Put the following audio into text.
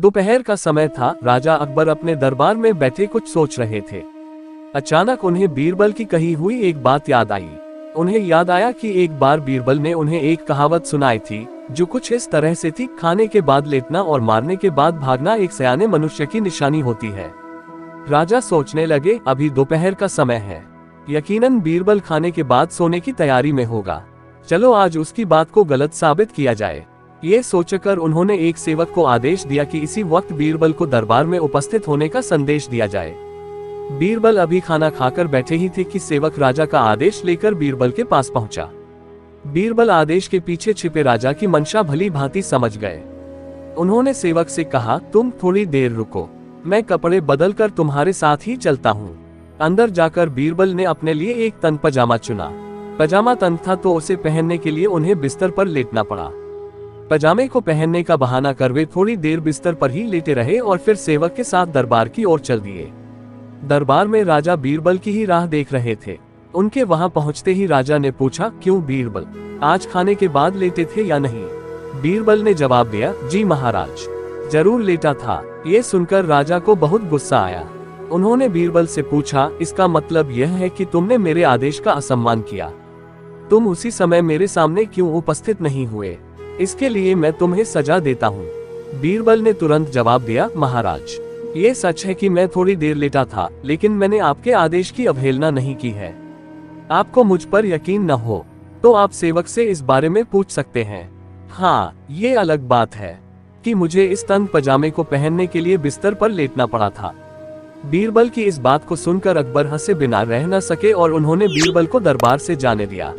दोपहर का समय था। राजा अकबर अपने दरबार में बैठे कुछ सोच रहे थे। अचानक उन्हें बीरबल की कही हुई एक बात याद आई। उन्हें याद आया कि एक बार बीरबल ने उन्हें एक कहावत सुनाई थी, जो कुछ इस तरह से थी, खाने के बाद लेटना और मारने के बाद भागना एक सयाने मनुष्य की निशानी होती है। राजा सोचने लगे, अभी दोपहर का समय है, यकीनन बीरबल खाने के बाद सोने की तैयारी में होगा। चलो आज उसकी बात को गलत साबित किया जाए। ये सोचकर उन्होंने एक सेवक को आदेश दिया कि इसी वक्त बीरबल को दरबार में उपस्थित होने का संदेश दिया जाए। बीरबल अभी खाना खाकर बैठे ही थे कि सेवक राजा का आदेश लेकर बीरबल के पास पहुंचा। बीरबल आदेश के पीछे छिपे राजा की मंशा भली भांति समझ गए। उन्होंने सेवक से कहा, तुम थोड़ी देर रुको, मैं कपड़े बदलकर तुम्हारे साथ ही चलता हूँ। अंदर जाकर बीरबल ने अपने लिए एक तन पजामा चुना। पजामा तन था तो उसे पहनने के लिए उन्हें बिस्तर पर लेटना पड़ा। पजामे को पहनने का बहाना कर वे थोड़ी देर बिस्तर पर ही लेटे रहे और फिर सेवक के साथ दरबार की ओर चल दिए। दरबार में राजा बीरबल की ही राह देख रहे थे। उनके वहां पहुंचते ही राजा ने पूछा, क्यों बीरबल, आज खाने के बाद लेटे थे या नहीं? बीरबल ने जवाब दिया, जी महाराज, जरूर लेटा था। ये सुनकर राजा को बहुत गुस्सा आया। उन्होंने बीरबल से पूछा, इसका मतलब यह है कि तुमने मेरे आदेश का असम्मान किया? तुम उसी समय मेरे सामने क्यों उपस्थित नहीं हुए? इसके लिए मैं तुम्हें सजा देता हूँ। बीरबल ने तुरंत जवाब दिया, महाराज, ये सच है कि मैं थोड़ी देर लेटा था, लेकिन मैंने आपके आदेश की अवहेलना नहीं की है। आपको मुझ पर यकीन न हो तो आप सेवक से इस बारे में पूछ सकते हैं। हाँ, ये अलग बात है कि मुझे इस तंग पजामे को पहनने के लिए बिस्तर पर लेटना पड़ा था। बीरबल की इस बात को सुनकर अकबर हंसे बिना रह न सके और उन्होंने बीरबल को दरबार से जाने दिया।